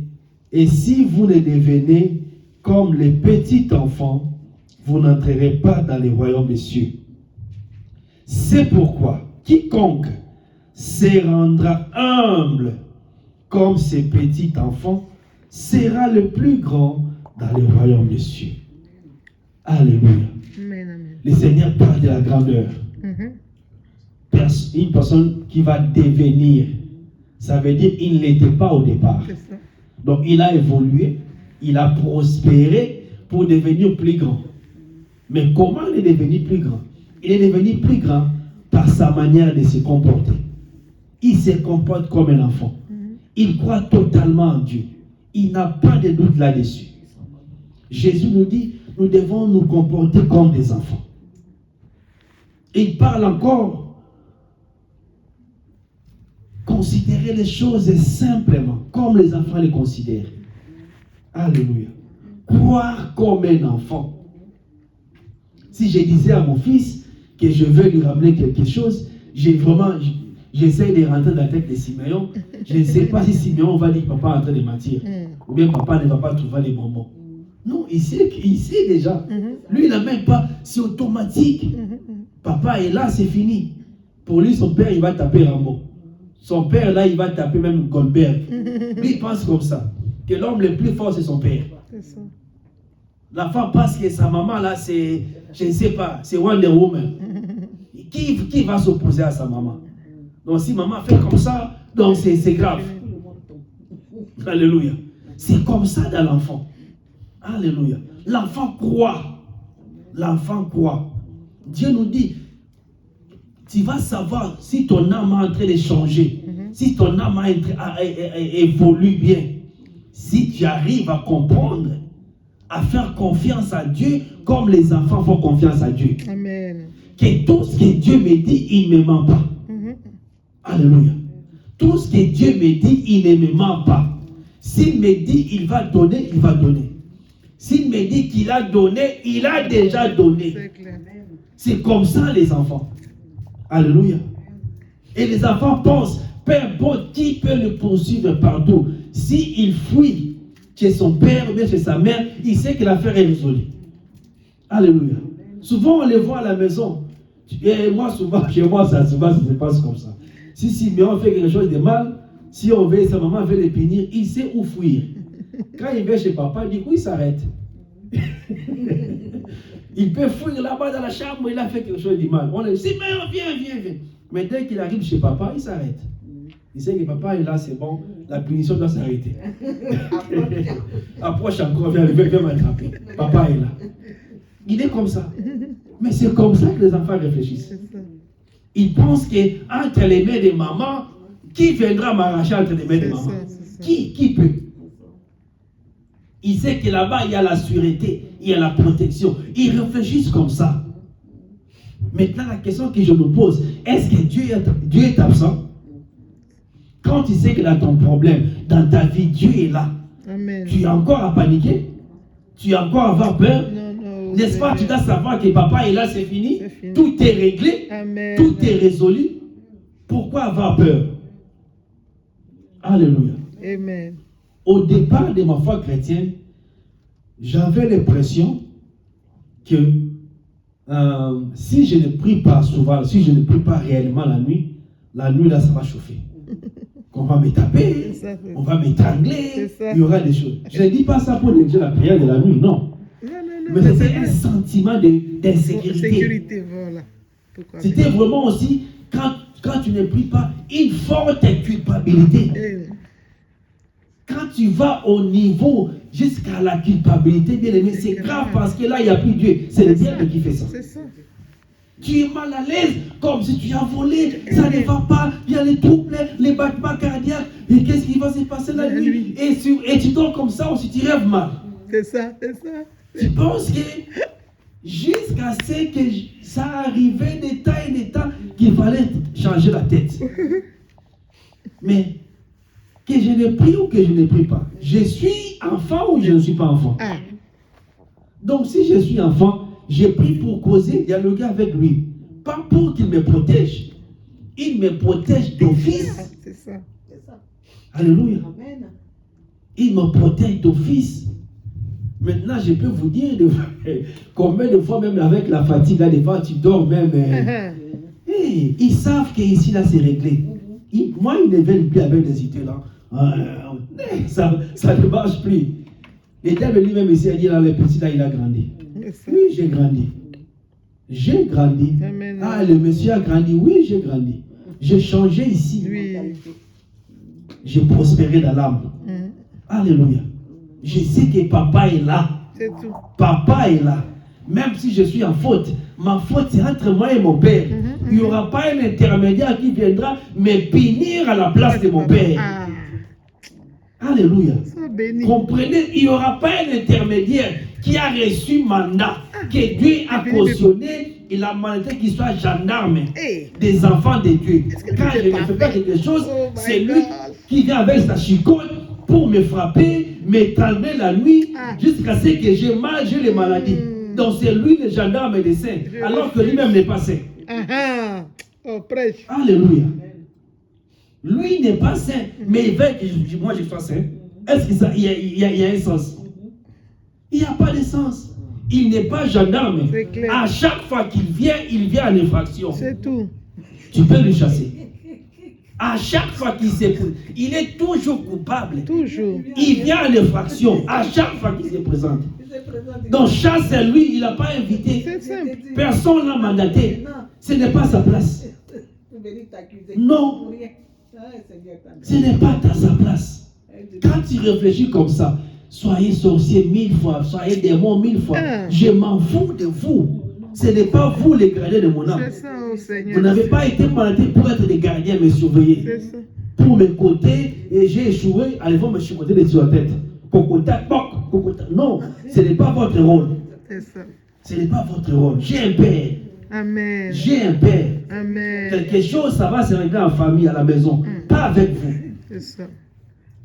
et si vous ne devenez comme les petits enfants, vous n'entrerez pas dans le royaume des cieux. C'est pourquoi quiconque se rendra humble comme ces petits enfants sera le plus grand dans le royaume des cieux. Alléluia. Amen. Le Seigneur parle de la grandeur. Une personne qui va devenir, ça veut dire qu'il n'était pas au départ. Donc il a évolué, il a prospéré pour devenir plus grand. Mais comment il est devenu plus grand? Il est devenu plus grand par sa manière de se comporter. Il se comporte comme un enfant. Il croit totalement en Dieu. Il n'a pas de doute là-dessus. Jésus nous dit, nous devons nous comporter comme des enfants. Il parle encore, considérer les choses simplement, comme les enfants les considèrent. Alléluia. Croire comme un enfant. Si je disais à mon fils que je veux lui ramener quelque chose, j'essaie de rentrer dans la tête de Siméon. Je ne sais pas si Siméon va dire papa est en train de mentir. Ou bien papa ne va pas trouver les bonbons. Non, il sait déjà. Lui, il n'a même pas. C'est automatique. Papa est là, c'est fini. Pour lui, son père, il va taper Rambo. Son père, là, il va taper même Goldberg. Lui, il pense comme ça. Que l'homme le plus fort, c'est son père. C'est ça. L'enfant pense que sa maman, là, c'est, je ne sais pas, c'est Wonder Woman. Qui va s'opposer à sa maman? Donc, si maman fait comme ça, donc c'est grave. Alléluia. C'est comme ça dans l'enfant. Alléluia. L'enfant croit. L'enfant croit. Dieu nous dit, tu vas savoir si ton âme est en train de changer, si ton âme évolue bien, si tu arrives à comprendre, à faire confiance à Dieu comme les enfants font confiance à Dieu. Amen. Que tout ce que Dieu me dit, il ne me ment pas. Alléluia. Tout ce que Dieu me dit, il ne me ment pas. S'il me dit il va donner, il va donner. S'il me dit qu'il a donné, il a déjà donné. C'est comme ça les enfants. Alléluia. Et les enfants pensent, peu importe qui peut le poursuivre partout, s'il fuit chez son père ou bien chez sa mère, il sait que l'affaire est résolue. Alléluia. Souvent on les voit à la maison. Et moi, souvent, chez moi, ça se passe comme ça. Si Siméon fait quelque chose de mal, si on veut, sa maman veut le punir, il sait où fuir. Quand il va chez papa, du coup, il s'arrête. Il peut fuir là-bas dans la chambre, il a fait quelque chose de mal. On lui dit, Siméon, viens. Mais dès qu'il arrive chez papa, il s'arrête. Il sait que papa est là, c'est bon, la punition doit s'arrêter. Approche encore, viens m'attraper. Papa est là. Il est comme ça. Mais c'est comme ça que les enfants réfléchissent. Ils pensent qu'entre les mains de maman, qui viendra m'arracher entre les mains de maman? Qui peut? Il sait que là-bas, il y a la sûreté, il y a la protection. Ils réfléchissent comme ça. Maintenant, la question que je me pose, est-ce que Dieu est absent? Quand tu sais que dans ton problème, dans ta vie, Dieu est là. Amen. Tu as encore à paniquer? Tu as encore à avoir peur? Non, n'est-ce pas? Tu dois savoir que papa est là, c'est fini. Tout est réglé. Amen. Tout est résolu. Pourquoi avoir peur? Alléluia. Amen. Au départ de ma foi chrétienne, j'avais l'impression que si je ne prie pas souvent, si je ne prie pas réellement la nuit là, ça va chauffer. On va me taper, on va m'étrangler, il y aura des choses. Je ne dis pas ça pour négliger la prière de la nuit, non. Mais c'était un sentiment d'insécurité. Voilà. C'était vraiment aussi, quand tu ne pries pas, une forte culpabilité. Quand tu vas au niveau jusqu'à la culpabilité, bien aimé, c'est grave parce que là, il n'y a plus Dieu. C'est le diable qui fait ça. Tu es mal à l'aise, comme si tu as volé, ça ne va pas, il y a les troubles, les battements cardiaques, et qu'est-ce qui va se passer la nuit? Et tu dors comme ça, ou si tu rêves mal. C'est ça. Tu penses que jusqu'à ce que ça arrivait des temps qu'il fallait changer la tête. Mais que je ne prie ou que je ne prie pas, je suis enfant ou je ne suis pas enfant? Donc si je suis enfant, je prie pour causer, dialoguer avec lui. Pas pour qu'il me protège. Il me protège d'office. C'est ça. Alléluia. Amen. Il me protège d'office. Maintenant, je peux vous dire combien de fois, même avec la fatigue, là, des fois, tu dors même. Ils savent qu'ici, là, c'est réglé. Moi, ils ne viennent plus avec des idées là. Ça ne marche plus. Le diable lui-même ici a dit, là, le petit, là, il a grandi. Oui, j'ai grandi. J'ai grandi. Amen. Ah, le monsieur a grandi. Oui, j'ai grandi. J'ai changé ici. Oui. J'ai prospéré dans l'âme. Alléluia. Je sais que papa est là. C'est tout. Papa est là. Même si je suis en faute, ma faute c'est entre moi et mon père. Il n'y aura pas un intermédiaire qui viendra me punir à la place de mon père. Alléluia. Comprenez, il n'y aura pas un intermédiaire qui a reçu mandat, que Dieu a cautionné, il a mandé qu'il soit gendarme des enfants de Dieu. Quand je ne fais pas quelque chose, c'est lui qui vient avec sa chicote pour me frapper, m'étrangler la nuit, jusqu'à ce que j'ai mal, j'ai les maladies. Donc c'est lui le gendarme médecin, alors que lui-même n'est pas saint. Oh, prêche. Alléluia. Lui n'est pas saint, mais il veut que moi je sois saint. Est-ce que ça, il y a un sens? Il n'y a pas de sens. Il n'est pas gendarme. À chaque fois qu'il vient en infraction. C'est tout. Tu peux le chasser. À chaque fois qu'il s'est présent, il est toujours coupable. Toujours. Il vient en infraction à chaque fois qu'il se présente. Donc chasse lui, il n'a pas invité. C'est simple. Personne l'a mandaté. Ce n'est pas sa place. Non. Ce n'est pas à sa place. Quand tu réfléchis comme ça, soyez sorciers 1000 fois, soyez démons 1000 fois. Je m'en fous de vous. Ce n'est pas vous les gardiens de mon âme. C'est ça, oh Seigneur. Vous n'avez pas été mandatés pour être des gardiens, me surveiller. C'est ça. Pour me côté, et j'ai échoué, allez, vont me chicoter dessus la tête. Cocota, poc, cocota. Non, ce n'est pas votre rôle. C'est ça. Ce n'est pas votre rôle. J'ai un père. Amen. J'ai un père. Amen. Quelque chose, ça va se régler en famille, à la maison. Pas avec vous. C'est ça.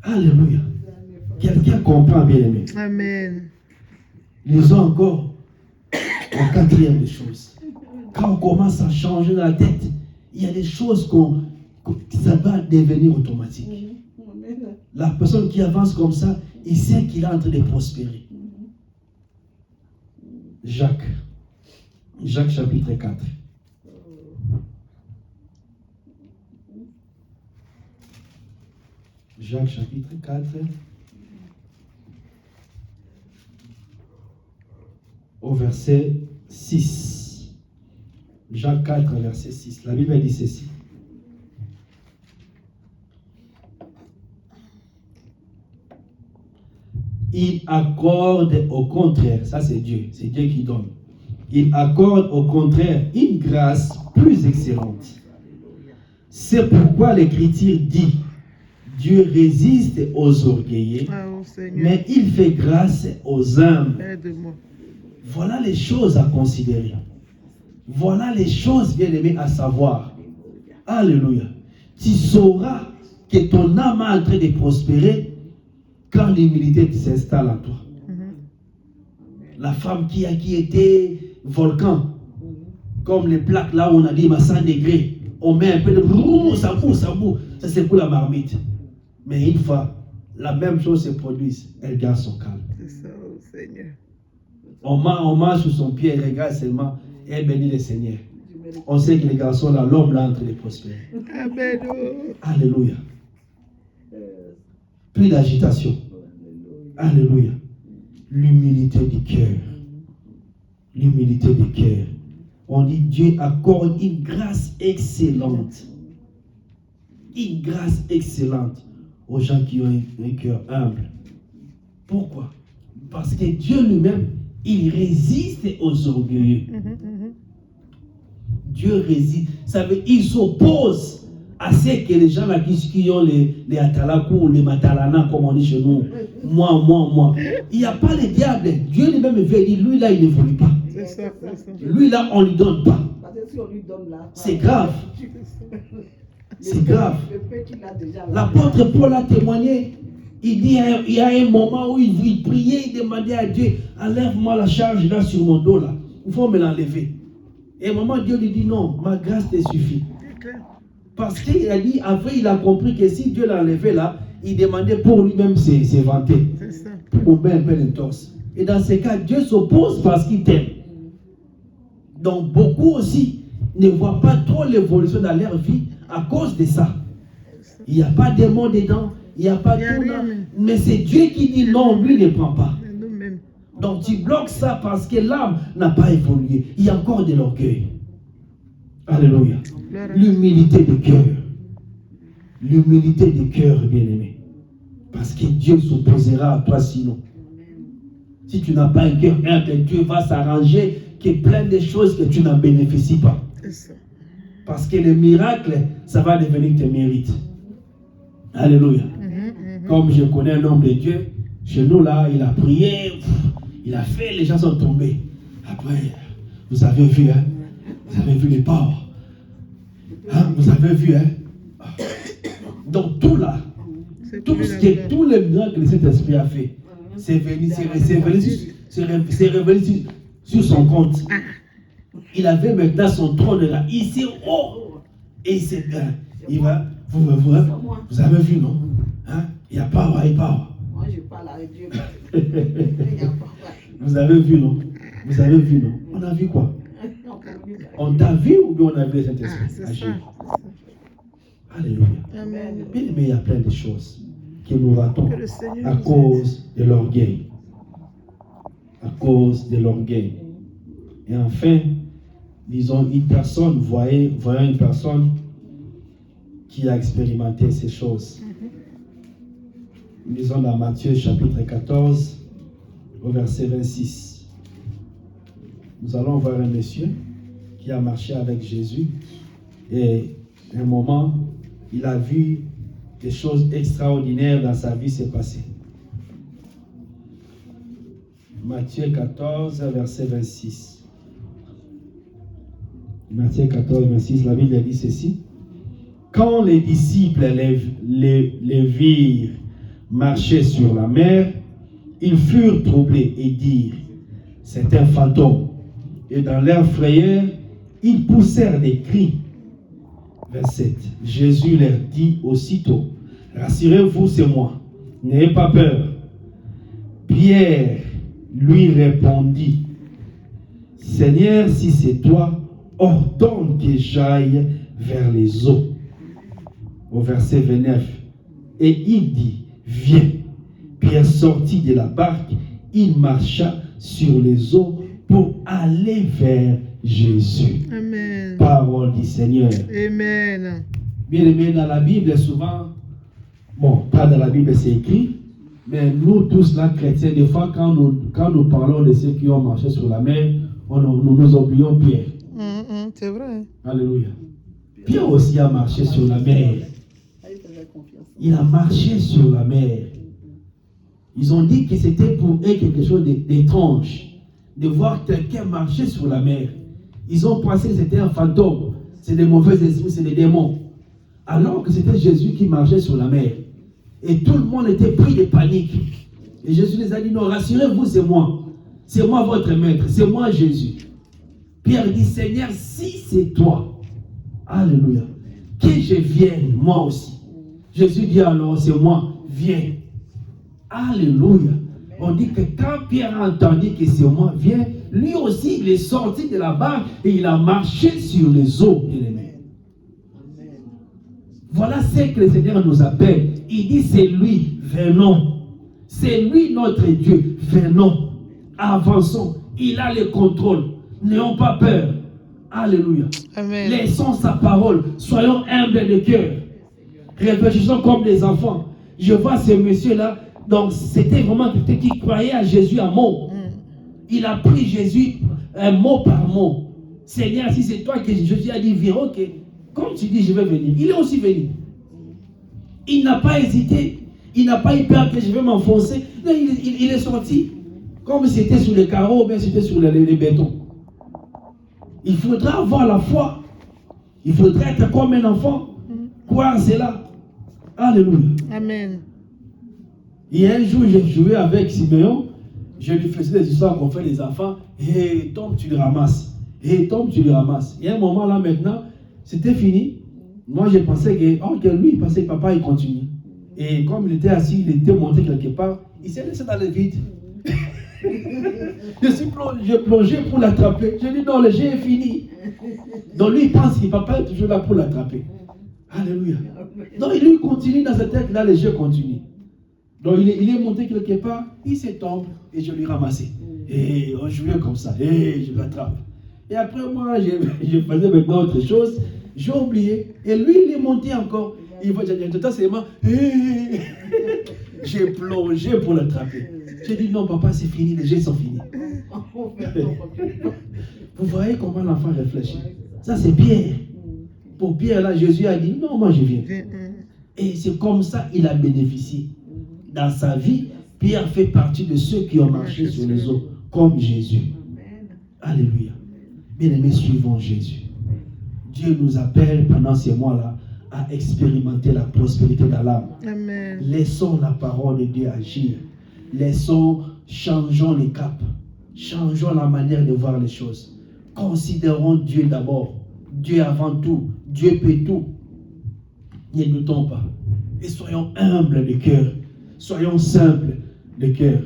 Alléluia. Quelqu'un comprend, bien aimé. Amen. Lisons encore la quatrième des choses. Quand on commence à changer la tête, il y a des choses ça va devenir automatique. La personne qui avance comme ça, il sait qu'il est en train de prospérer. Jacques chapitre 4. Jacques chapitre 4. Au verset 6. Jacques 4, verset 6. La Bible dit ceci. Il accorde au contraire, ça c'est Dieu qui donne. Il accorde au contraire une grâce plus excellente. C'est pourquoi l'Écriture dit, Dieu résiste aux orgueilleux, mais il fait grâce aux humbles. Aide-moi. Voilà les choses à considérer. Voilà les choses, bien aimées, à savoir. Alléluia. Tu sauras que ton âme est en train de prospérer quand l'humilité s'installe en toi. La femme qui était volcan, comme les plaques là où on a dit à 100 degrés, on met un peu de ça boue, ça c'est pour la marmite. Mais une fois, la même chose se produit, elle garde son calme. C'est ça, oh Seigneur. On marche sur son pied, elle regarde seulement et elle bénit le Seigneur. On sait que les garçons là, l'homme là, entre les prospérer. Amen. Alléluia. Plus d'agitation. Alléluia. L'humilité du cœur. L'humilité du cœur. On dit Dieu accorde une grâce excellente. Une grâce excellente aux gens qui ont un cœur humble. Pourquoi? Parce que Dieu lui-même, il résiste aux orgueilleux. Dieu résiste. Ça veut dire qu'il s'oppose à ce que les gens là qui ont les atalakou, les matalana, comme on dit chez nous. Moi. Il n'y a pas le diable. Dieu lui-même veut dire, lui là, il ne voulait pas. C'est ça. Lui là, on ne lui donne pas. C'est grave. C'est grave. L'apôtre Paul a témoigné. Il dit, il y a un moment où il priait, il demandait à Dieu, enlève-moi la charge là sur mon dos là. Il faut me l'enlever. Et à un moment, Dieu lui dit, non, ma grâce te suffit. Parce qu'il a dit, après il a compris que si Dieu l'a enlevé là, il demandait pour lui-même se vanter. Pour mettre un peu d'entorse. Et dans ces cas, Dieu s'oppose parce qu'il t'aime. Donc beaucoup aussi ne voient pas trop l'évolution dans leur vie à cause de ça. Il n'y a pas de mots dedans, il n'y a pas de tout là. Mais c'est Dieu qui dit non, lui ne prend pas. Donc tu bloques ça parce que l'âme n'a pas évolué. Il y a encore de l'orgueil. Alléluia. L'humilité de cœur. L'humilité de cœur, bien-aimé. Parce que Dieu s'opposera à toi sinon. Si tu n'as pas un cœur humble, Dieu va s'arranger que plein de choses que tu n'en bénéficies pas. Parce que les miracles, ça va devenir tes mérites. Alléluia. Comme je connais un homme de Dieu, chez nous là, il a prié, il a fait, les gens sont tombés. Après, vous avez vu, hein? Vous avez vu les pauvres. Hein? Vous avez vu, hein? Donc tout là, Tous les miracles que le Saint-Esprit a fait, c'est révélé sur son compte. Il avait maintenant son trône là. Il s'est haut. Et il va. Vous avez vu, non? Hein? Il n'y a pas, il parle. Moi, je parle avec Dieu. Vous avez vu, non? Vous avez vu, non? On a vu quoi? On t'a vu ou bien on a vu le Saint-Esprit agir? Alléluia. Amen. Bien aimé, il y a plein de choses que nous ratons à cause de l'orgueil. À cause de l'orgueil. Et enfin, disons, une personne, voyant une personne qui a expérimenté ces choses. Lisons dans Matthieu chapitre 14, au verset 26. Nous allons voir un monsieur qui a marché avec Jésus et à un moment, il a vu des choses extraordinaires dans sa vie se passer. Matthieu 14, verset 26. Matthieu 14, 26, la Bible dit ceci. Quand les disciples les virent marcher sur la mer, ils furent troublés et dirent, c'est un fantôme. Et dans leur frayeur, ils poussèrent des cris. 27. Jésus leur dit aussitôt, rassurez-vous, c'est moi, n'ayez pas peur. Pierre lui répondit, Seigneur, si c'est toi, ordonne que j'aille vers les eaux. Au verset 29. Et il dit, viens. Pierre sortit de la barque, il marcha sur les eaux pour aller vers Jésus. Amen. Parole du Seigneur. Amen. Bien aimé, dans la Bible, souvent, bon, pas dans la Bible, c'est écrit, mais nous tous, là, chrétiens, des fois, quand nous parlons de ceux qui ont marché sur la mer, nous oublions Pierre. C'est vrai. Alléluia. Pierre aussi a marché sur la mer. Il a marché sur la mer. Ils ont dit que c'était pour eux quelque chose d'étrange de voir quelqu'un marcher sur la mer. Ils ont pensé que c'était un fantôme. C'est des mauvais esprits, c'est des démons. Alors que c'était Jésus qui marchait sur la mer. Et tout le monde était pris de panique. Et Jésus les a dit, non, rassurez-vous, c'est moi. C'est moi votre maître. C'est moi Jésus. Pierre dit, Seigneur, si c'est toi, alléluia, que je vienne, moi aussi. Jésus dit alors, c'est moi, viens. Alléluia. On dit que quand Pierre a entendu que c'est moi, viens, lui aussi, il est sorti de la barque et il a marché sur les eaux, bien-aimés. Voilà ce que le Seigneur nous appelle. Il dit, c'est lui, venons. C'est lui notre Dieu, venons. Avançons. Il a le contrôle. N'ayons pas peur. Alléluia. Amen. Laissons sa parole. Soyons humbles de cœur. Réfléchissons comme des enfants. Je vois ce monsieur-là. Donc, c'était vraiment quelqu'un qui croyait à Jésus à mot. Il a pris Jésus mot par mot. Seigneur, si c'est toi que Jésus a dit, viens, ok. Comme tu dis, je vais venir. Il est aussi venu. Il n'a pas hésité. Il n'a pas eu peur que je vais m'enfoncer. Non, il est sorti. Comme c'était sur les carreaux, mais c'était sur les bétons. Il faudra avoir la foi. Il faudra être comme un enfant. Croire cela. Alléluia. Amen. Et un jour, j'ai joué avec Siméon. Je lui faisais des histoires qu'on fait les enfants. Et tombe, tu le ramasses. Et tombe, tu le ramasses. Et à un moment là, maintenant, c'était fini. Moi, je pensais que lui, il pensait que papa, il continue. Et comme il était assis, il était monté quelque part, il s'est laissé dans le vide. J'ai plongé pour l'attraper. J'ai dit non, le jeu est fini. Donc lui, il pense que papa est toujours là pour l'attraper. Alléluia. Donc il continue dans sa tête, là, le jeu continue. Donc il est monté quelque part, il s'est tombé et je l'ai ramassé. Et on jouait comme ça, et je l'attrape. Et après moi, je faisais maintenant autre chose, j'ai oublié. Et lui, il est monté encore. Il va dire, seulement, j'ai plongé pour l'attraper. J'ai dit, non, papa, c'est fini, les jeux sont finis. Vous voyez comment l'enfant réfléchit. Ça, c'est Pierre. Pour Pierre, là, Jésus a dit, non, moi, je viens. Et c'est comme ça qu'il a bénéficié. Dans sa vie, Pierre fait partie de ceux qui ont marché sur les eaux, comme Jésus. Alléluia. Bien-aimés, suivons Jésus. Dieu nous appelle pendant ces mois-là à expérimenter la prospérité dans l'âme. Amen. Laissons la parole de Dieu agir. Changeons les caps. Changeons la manière de voir les choses. Considérons Dieu d'abord. Dieu avant tout. Dieu peut tout. Ne doutons pas. Et soyons humbles de cœur. Soyons simples de cœur.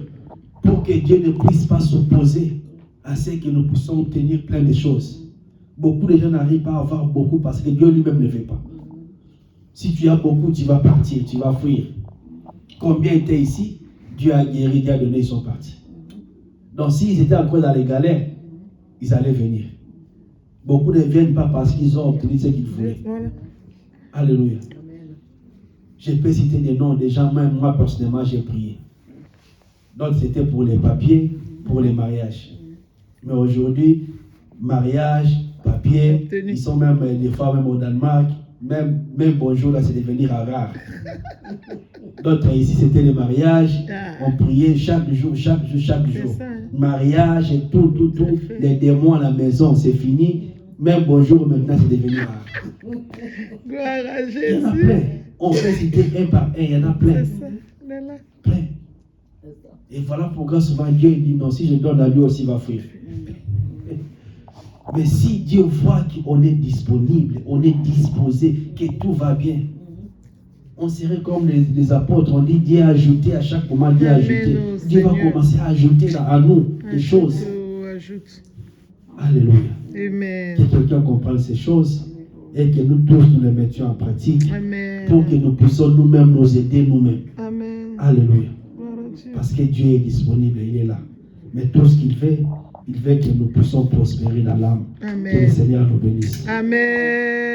Pour que Dieu ne puisse pas s'opposer à ce que nous puissions obtenir plein de choses. Beaucoup de gens n'arrivent pas à avoir beaucoup parce que Dieu lui-même ne veut pas. Si tu as beaucoup, tu vas partir, tu vas fuir. Combien étaient ici? Dieu a guéri, Dieu a donné, ils sont partis. Donc s'ils étaient encore dans les galères, ils allaient venir. Beaucoup ne viennent pas parce qu'ils ont obtenu ce qu'ils voulaient. Voilà. Alléluia. Je peux citer des noms des gens, même moi personnellement j'ai prié. Donc c'était pour les papiers, pour les mariages. Mais aujourd'hui, mariage, papier, ils sont même des fois même au Danemark, même bonjour là c'est devenir rare. D'autres ici c'était les mariages, on priait chaque jour. Mariage et tout, les démons à la maison, c'est fini. Même bonjour maintenant c'est devenu rare. Gloire à Jésus. Il y en a plein. On peut citer un par un, il y en a plein. Plein. Et voilà pourquoi souvent Dieu dit non, si je donne à lui aussi, il va fuir. Mais si Dieu voit qu'on est disponible, on est disposé, que tout va bien, on serait comme les apôtres, on dit Dieu a ajouté à chaque moment, Dieu a ajouté. Dieu va commencer à ajouter à nous des choses. Alléluia. Amen. Que quelqu'un comprenne ces choses et que nous tous nous les mettions en pratique. Amen. Pour que nous puissions nous-mêmes nous aider nous-mêmes. Amen. Alléluia. Parce que Dieu est disponible, il est là. Mais tout ce qu'il veut que nous puissions prospérer dans l'âme. Que le Seigneur nous bénisse. Amen.